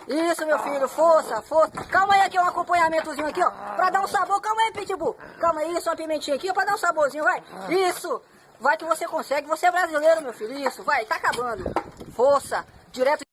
Isso, meu filho, força, força. Calma aí, aqui, um acompanhamentozinho aqui, ó, pra dar um sabor. Calma aí, Pitbull. Calma aí, só uma pimentinha aqui, ó, pra dar um saborzinho, vai. Isso. Vai que você consegue, você é brasileiro, meu filho. Isso, vai, tá acabando. Força, direto.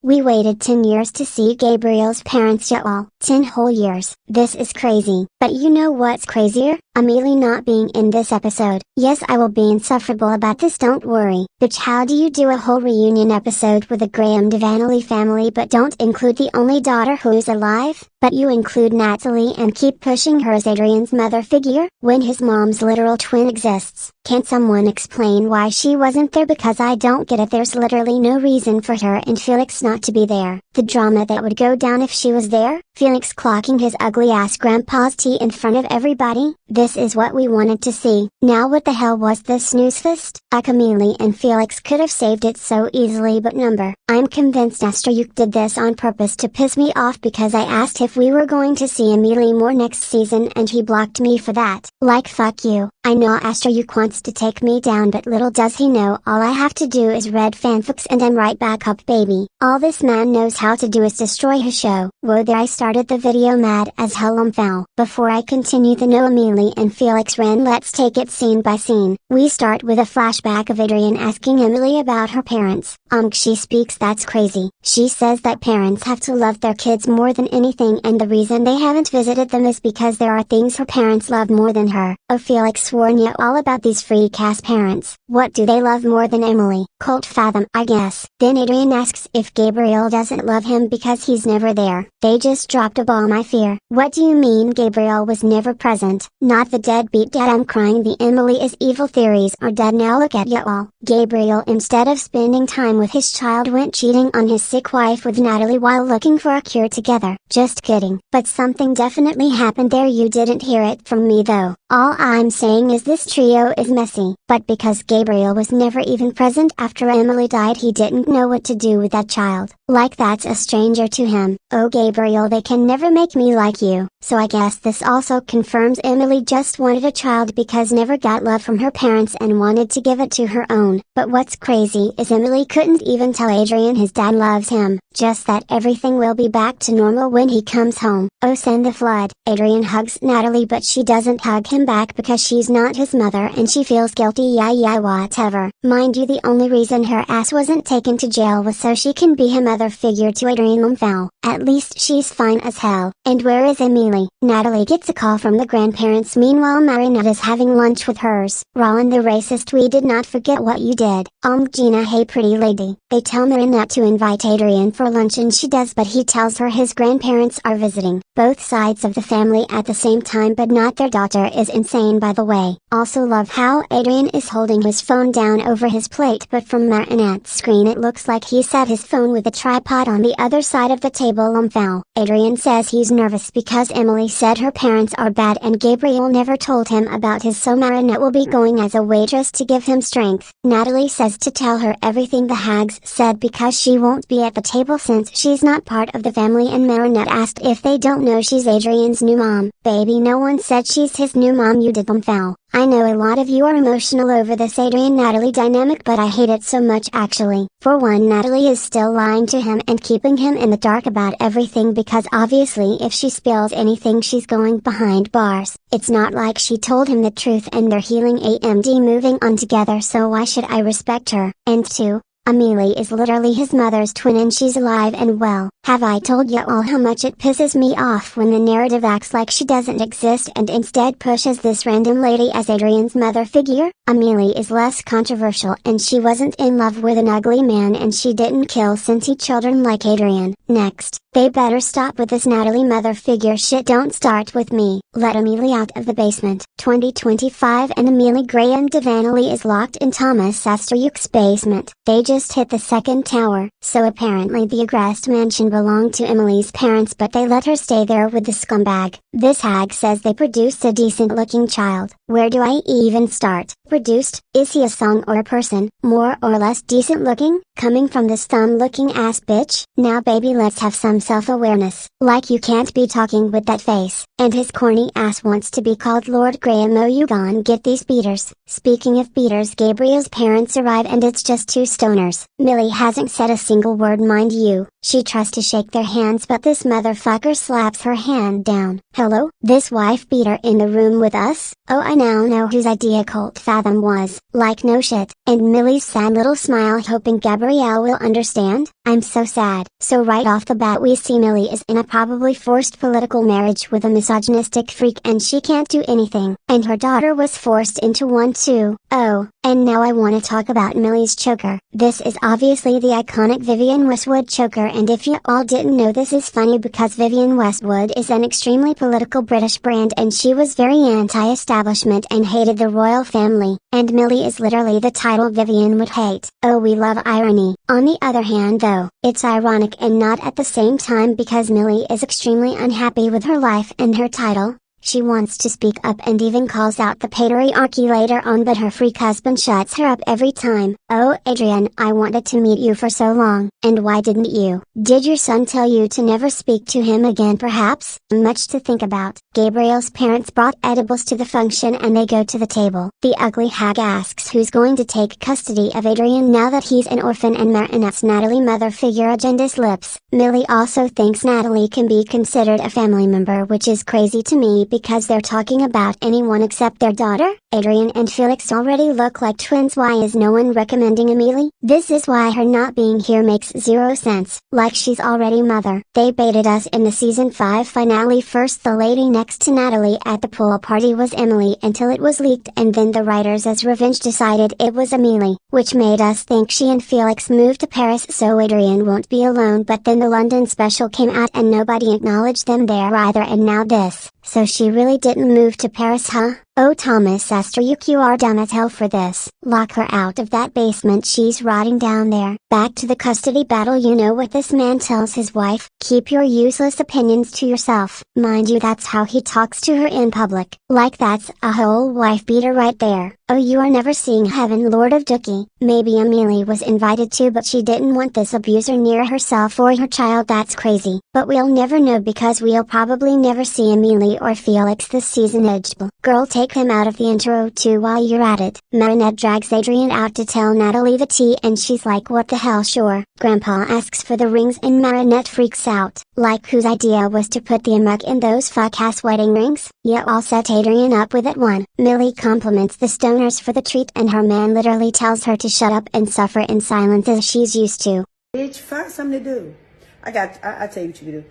We waited 10 years to see Gabriel's parents yet all. 10 whole years. This is crazy. But you know what's crazier? Amelie not being in this episode. Yes, I will be insufferable about this, don't worry. Bitch, how do you do a whole reunion episode with the Graham Devanley family but don't include the only daughter who's alive? But you include Natalie and keep pushing her as Adrien's mother figure, when his mom's literal twin exists. Can't someone explain why she wasn't there? Because I don't get it. There's literally no reason for her and Felix not to be there. The drama that would go down if she was there? Felix clocking his ugly ass grandpa's tea in front of everybody? This is what we wanted to see. Now what the hell was this snooze fest? Amelie and Felix could have saved it so easily, but number. I'm convinced Astrayuk did this on purpose to piss me off because I asked if we were going to see Amelie more next season and he blocked me for that. Like fuck you. I know Astrayuk wants to take me down, but little does he know all I have to do is read fanfics and I'm right back up, baby. All this man knows how to do is destroy his show. Whoa, there I started the video mad as hell foul. Before I continue the no Amelie and Felix ran, let's take it scene by scene. We start with a flashback of Adrien asking Amelie about her parents. She speaks, that's crazy. She says that parents have to love their kids more than anything and the reason they haven't visited them is because there are things her parents love more than her. Oh, Felix swore ya all about these freak-ass parents. What do they love more than Amelie? Cult fathom, I guess. Then Adrien asks if Gabriel doesn't love him because he's never there. They just dropped a bomb, I fear. What do you mean Gabriel was never present? Not the deadbeat dad, I'm crying. The Emily is evil theories are dead now, look at ya all. Gabriel, instead of spending time with his child, went cheating on his sick wife with Natalie while looking for a cure together. Just kidding. But something definitely happened there. You didn't hear it from me though. All I'm saying is this trio is messy. But because Gabriel was never even present after Emily died, he didn't know what to do with that child. Like that's a stranger to him. Oh Gabriel, they can never make me like you. So I guess this also confirms Emily just wanted a child because never got love from her parents and wanted to give it to her own. But what's crazy is Emily couldn't even tell Adrien his dad loves him. Just that everything will be back to normal when he comes home. Oh, send the flood. Adrien hugs Natalie but she doesn't hug him back because she's not his mother and she feels guilty. Yeah, whatever. Mind you, the only reason her ass wasn't taken to jail was so she can be a mother figure to Adrien foul. At least she's fine as hell. And where is Amelie? Natalie gets a call from the grandparents. Meanwhile Marinette is having lunch with hers. Rowan the racist, we did not forget what you did. Gina, hey pretty lady. They tell Marinette to invite Adrien for lunch and she does, but he tells her his grandparents are visiting. Both sides of the family at the same time, but not their daughter is insane by the way. Also love how Adrien is holding his phone down over his plate, but from Marinette's screen it looks like he set his phone with a tripod on the other side of the table. Foul. Adrien says he's nervous because Emily said her parents are bad and Gabriel never told him about his, so Marinette will be going as a waitress to give him strength. Natalie says to tell her everything the hags said because she won't be at the table since she's not part of the family, and Marinette asked if they don't know she's Adrien's new mom. Baby, no one said she's his new mom, you did. Foul. I know a lot of you are emotional over this Adrien-Natalie dynamic, but I hate it so much actually. For one, Natalie is still lying to him and keeping him in the dark about everything because obviously if she spills anything she's going behind bars. It's not like she told him the truth and they're healing AMD moving on together, so why should I respect her? And two, Amelie is literally his mother's twin and she's alive and well. Have I told you all how much it pisses me off when the narrative acts like she doesn't exist and instead pushes this random lady as Adrien's mother figure? Amelie is less controversial and she wasn't in love with an ugly man and she didn't kill sentient children like Adrien. Next, they better stop with this Natalie mother figure shit. Don't start with me. Let Amelie out of the basement. 2025 and Amelie Graham Devanley is locked in Thomas Astrayuk's basement. They just hit the second tower, so apparently the aggressed mansion belonged to Emily's parents, but they let her stay there with the scumbag. This hag says they produced a decent looking child. Where do I even start? produced? Is he a song or a person, more or less decent looking, coming from this dumb looking ass bitch? Now baby, let's have some self-awareness. Like you can't be talking with that face, and his corny ass wants to be called Lord Graham. Oh, you gon' get these beaters. Speaking of beaters, Gabriel's parents arrive and it's just two stoners. Millie hasn't said a single word, mind you. She tries to shake their hands, but this motherfucker slaps her hand down. Hello? This wife beater in the room with us? Oh, I now know whose idea Fathom was. Like no shit. And Millie's sad little smile, hoping Gabrielle will understand. I'm so sad. So right off the bat we see Millie is in a probably forced political marriage with a misogynistic freak and she can't do anything. And her daughter was forced into one too. Oh, and now I want to talk about Millie's choker. This is obviously the iconic Vivienne Westwood choker, and if you all didn't know, this is funny because Vivienne Westwood is an extremely political British brand and she was very anti-establishment and hated the royal family, and Millie is literally the title Vivienne would hate. Oh, we love irony. On the other hand though, it's ironic and not at the same time because Millie is extremely unhappy with her life and her title. She wants to speak up and even calls out the patriarchy later on, but her freak husband shuts her up every time. Oh Adrien, I wanted to meet you for so long. And why didn't you? Did your son tell you to never speak to him again perhaps? Much to think about. Gabriel's parents brought edibles to the function and they go to the table. The ugly hag asks who's going to take custody of Adrien now that he's an orphan, and Marinette's Natalie mother figure agendas lips. Millie also thinks Natalie can be considered a family member, which is crazy to me because they're talking about anyone except their daughter. Adrien and Felix already look like twins. Why is no one recommending Amelie? This is why her not being here makes zero sense. Like she's already mother. They baited us in the season 5 finale. First the lady next to Natalie at the pool party was Emily until it was leaked, and then the writers as revenge decided it was Amelie, which made us think she and Felix moved to Paris so Adrien won't be alone, but then the London special came out and nobody acknowledged them there either, and now this. So she really didn't move to Paris, huh? Oh Thomas Esther, you are dumb as hell for this. Lock her out of that basement, she's rotting down there. Back to the custody battle. You know what this man tells his wife? Keep your useless opinions to yourself. Mind you, that's how he talks to her in public. Like that's a whole wife beater right there. Oh, you are never seeing heaven, Lord of Dookie. Maybe Amelie was invited too, but she didn't want this abuser near herself or her child. That's crazy. But we'll never know because we'll probably never see Amelie or Felix this season. Girl, take him out of the intro too while you're at it. Marinette drags Adrien out to tell Natalie the tea and she's like, what the hell, sure. Grandpa asks for the rings and Marinette freaks out. Like whose idea was to put the amok in those fuck-ass wedding rings? Yeah, I'll set Adrien up with it one. Millie compliments the stoners for the treat and her man literally tells her to shut up and suffer in silence as she's used to. Bitch, find something to do. I tell you what you can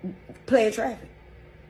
do. Play in traffic.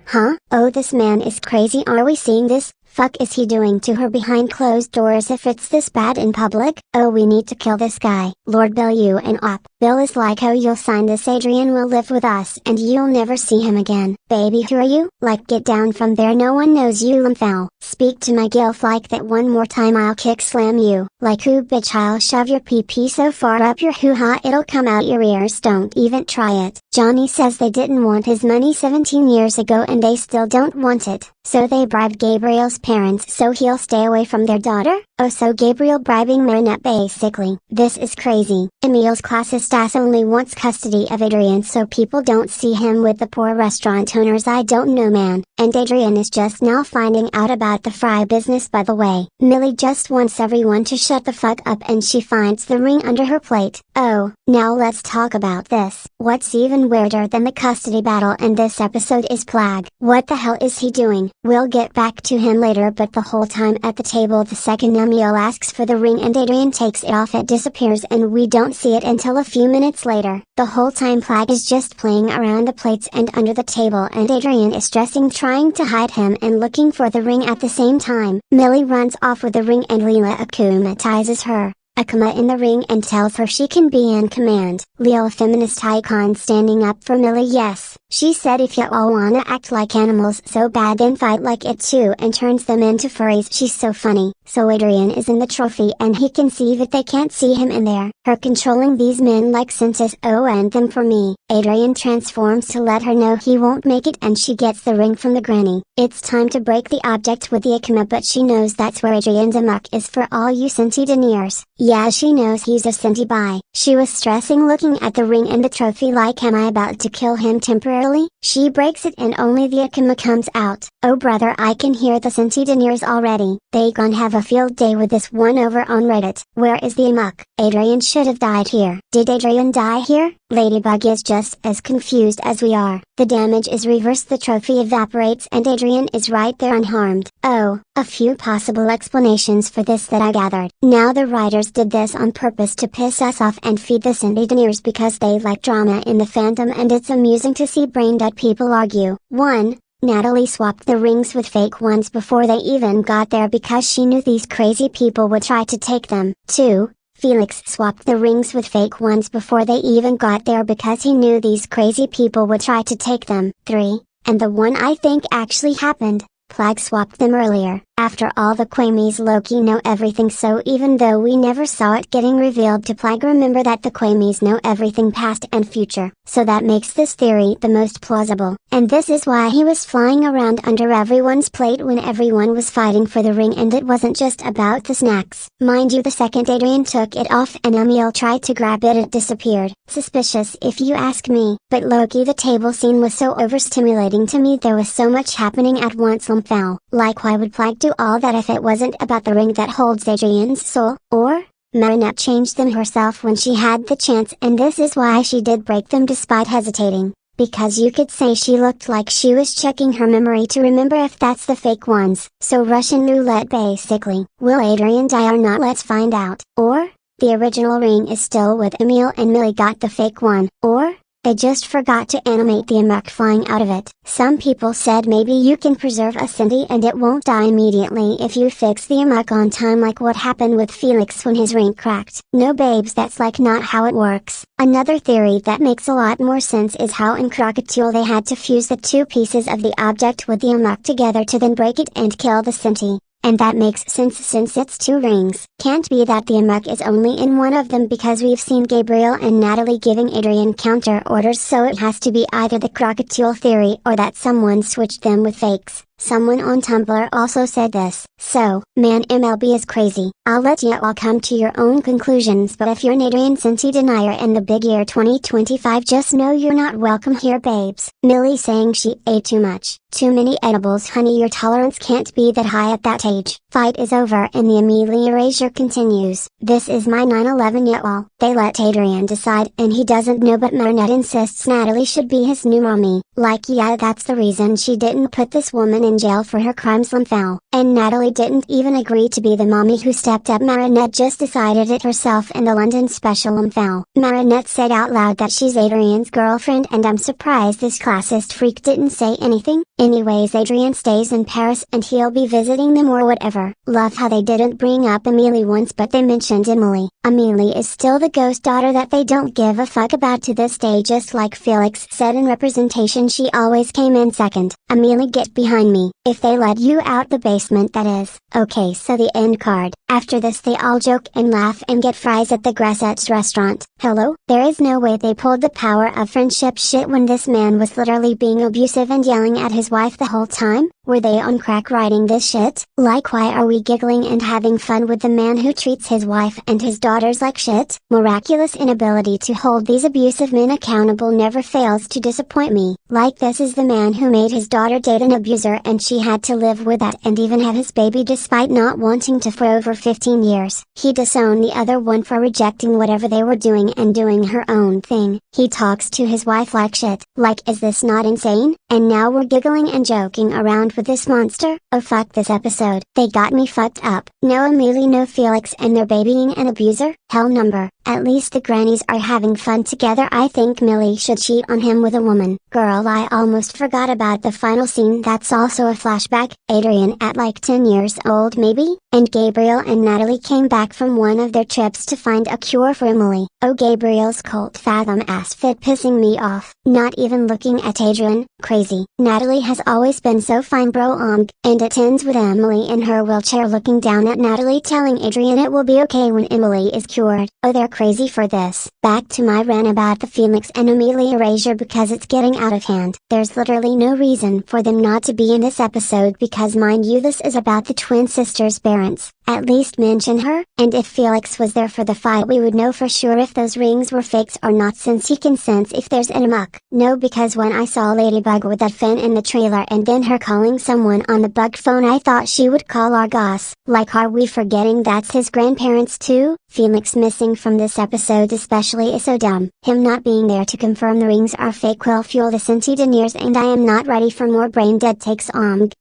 Huh? Oh, this man is crazy. Are we seeing this? Fuck is he doing to her behind closed doors if it's this bad in public? Oh, we need to kill this guy. Lord Bill, you and op. Bill is like, oh, you'll sign this, Adrien will live with us and you'll never see him again. Baby, who are you? Like, get down from there, no one knows you, lumfowl. Speak to my gilf like that one more time, I'll kick slam you. Like who, bitch, I'll shove your pee-pee so far up your hoo-ha it'll come out your ears, don't even try it. Johnny says they didn't want his money 17 years ago and they still don't want it. So they bribed Gabriel's parents so he'll stay away from their daughter? Oh, so Gabriel bribing Marinette basically. This is crazy. Emil's classist ass only wants custody of Adrien so people don't see him with the poor restaurant owners. I don't know, man. And Adrien is just now finding out about the fry business, by the way. Millie just wants everyone to shut the fuck up and she finds the ring under her plate. Oh, now let's talk about this. What's even weirder than the custody battle in this episode is Plag. What the hell is he doing? We'll get back to him later, but the whole time at the table the second Emil asks for the ring and Adrien takes it off, it disappears and we don't see it until a few minutes later. The whole time Plag is just playing around the plates and under the table and Adrien is stressing, trying to hide him and looking for the ring at the same time. Millie runs off with the ring and Leela akumatizes her. Akuma in the ring and tells her she can be in command. Lil feminist icon standing up for Millie. Yes, she said if y'all wanna act like animals so bad then fight like it too, and turns them into furries. She's so funny. So Adrien is in the trophy and he can see that they can't see him in there. Her controlling these men like senses. Oh, and them for me. Adrien transforms to let her know he won't make it and she gets the ring from the granny. It's time to break the object with the Akuma, but she knows that's where Adrien's amok is for all you Senti deniers. Yeah, she knows he's a Senti bi. She was stressing looking at the ring and the trophy like, am I about to kill him temporarily? She breaks it and only the Akuma comes out. Oh brother, I can hear the Senti deniers already. They gon' have a field day with this one over on Reddit. Where is the amok? Adrien should have died here. Did Adrien die here? Ladybug is just as confused as we are. The damage is reversed, the trophy evaporates and Adrien is right there unharmed. Oh, a few possible explanations for this that I gathered. Now the writers did this on purpose to piss us off and feed the Senti deniers because they like drama in the fandom, and it's amusing to see brain-dead people argue. 1. Natalie swapped the rings with fake ones before they even got there because she knew these crazy people would try to take them. 2. Felix swapped the rings with fake ones before they even got there because he knew these crazy people would try to take them. 3. And the one I think actually happened, Plague swapped them earlier. After all, the Quamies Loki know everything, so even though we never saw it getting revealed to Plague, remember that the Quamies know everything past and future. So that makes this theory the most plausible. And this is why he was flying around under everyone's plate when everyone was fighting for the ring, and it wasn't just about the snacks. Mind you, the second Adrien took it off and Amelie tried to grab it, it disappeared. Suspicious if you ask me. But Loki, the table scene was so overstimulating to me, there was so much happening at once. Fell. Like, why would Plague do all that if it wasn't about the ring that holds Adrien's soul? Or, Marinette changed them herself when she had the chance, and this is why she did break them despite hesitating. Because you could say she looked like she was checking her memory to remember if that's the fake ones. So Russian roulette basically. Will Adrien die or not? Let's find out. Or, the original ring is still with Amelie and Millie got the fake one. Or, they just forgot to animate the amok flying out of it. Some people said maybe you can preserve a Senti and it won't die immediately if you fix the amok on time, like what happened with Felix when his ring cracked. No babes, that's like not how it works. Another theory that makes a lot more sense is how in Krakatoa they had to fuse the two pieces of the object with the amok together to then break it and kill the Senti. And that makes sense since it's two rings. Can't be that the amok is only in one of them, because we've seen Gabriel and Natalie giving Adrien counter orders, so it has to be either the Krakatoa theory or that someone switched them with fakes. Someone on Tumblr also said this. So, man, MLB is crazy. I'll let you all come to your own conclusions, but if you're an Adrien Senti denier in the big year 2025, just know you're not welcome here, babes. Millie saying she ate too much. Too many edibles, honey, your tolerance can't be that high at that age. Fight is over and the Amelie erasure continues. This is my 9/11 y'all. They let Adrien decide and he doesn't know, but Marinette insists Natalie should be his new mommy. Like, yeah, that's the reason she didn't put this woman in jail for her crimes. Fell. And Natalie didn't even agree to be the mommy who stepped up. Marinette just decided it herself in the London special. Fell. Marinette said out loud that she's Adrien's girlfriend, and I'm surprised this classist freak didn't say anything. Anyways, Adrien stays in Paris and he'll be visiting them or whatever. Love how they didn't bring up Amelie once, but they mentioned Emily. Amelie is still the ghost daughter that they don't give a fuck about to this day, just like Felix said in representation, she always came in second. Amelie, get behind me. If they let you out the basement, that is. Okay, so the end card. After this they all joke and laugh and get fries at the Grassette's restaurant. Hello? There is no way they pulled the power of friendship shit when this man was literally being abusive and yelling at his wife the whole time. Were they on crack writing this shit? Like, why are we giggling and having fun with the man who treats his wife and his daughters like shit? Miraculous inability to hold these abusive men accountable never fails to disappoint me. Like, this is the man who made his daughter date an abuser and she had to live with that and even have his baby despite not wanting to for over 15 years. He disowned the other one for rejecting whatever they were doing and doing her own thing. He talks to his wife like shit. Like, is this not insane? And now we're giggling and joking around with this monster? Oh fuck this episode. They got me fucked up. No Amelie, no Felix, and they're babying an abuser? Hell number. At least the grannies are having fun together. I think Millie should cheat on him with a woman. Girl, I almost forgot about the final scene. That's also a flashback. Adrien at like 10 years old maybe? And Gabriel and Natalie came back from one of their trips to find a cure for Emily. Oh, Gabriel's cult fathom ass fit pissing me off. Not even looking at Adrien, crazy. Natalie has always been so fine bro and it ends with Emily in her wheelchair looking down at Natalie telling Adrien it will be okay when Emily is cured. Oh, they're crazy for this. Back to my rant about the Felix and Amelie erasure because it's getting out of hand. There's literally no reason for them not to be in this episode because mind you this is about the twin sisters' parents. At least mention her, and if Felix was there for the fight we would know for sure if those rings were fakes or not since he can sense if there's an amok. No, because when I saw Ladybug with that fin in the trailer and then her calling someone on the bug phone I thought she would call Argos. Like are we forgetting that's his grandparents too? Felix missing from this episode especially is so dumb. Him not being there to confirm the rings are fake will fuel the Cinti deniers and I am not ready for more brain dead takes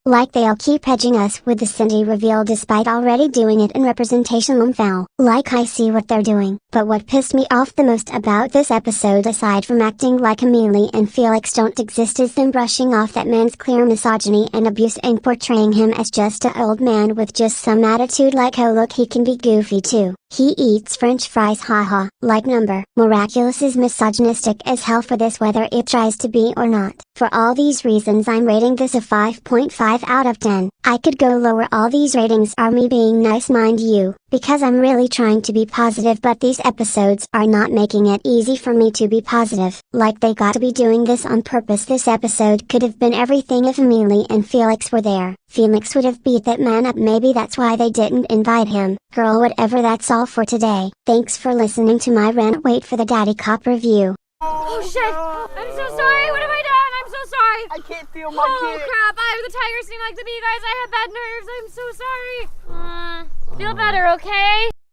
like they'll keep hedging us with the Cinti reveal despite already doing it in representation foul. Like I see what they're doing. But what pissed me off the most about this episode aside from acting like Amelie and Felix don't exist is them brushing off that man's clear misogyny and abuse and portraying him as just a old man with just some attitude like oh look he can be goofy too. He eats french fries haha, like number. Miraculous is misogynistic as hell for this whether it tries to be or not. For all these reasons I'm rating this a 5.5 out of 10. I could go lower, all these ratings are me being nice mind you, because I'm really trying to be positive but these episodes are not making it easy for me to be positive. Like they gotta be doing this on purpose. This episode could have been everything if Amelie and Felix were there. Felix would have beat that man up, maybe that's why they didn't invite him. Girl, whatever, that's all for today. Thanks for listening to my rant. Wait for the Daddy Cop review. Oh shit! I'm so sorry! What have I done? I'm so sorry! I can't feel my kid. Crap! The tiger sting like to me, guys. I have bad nerves. I'm so sorry. Feel better, okay?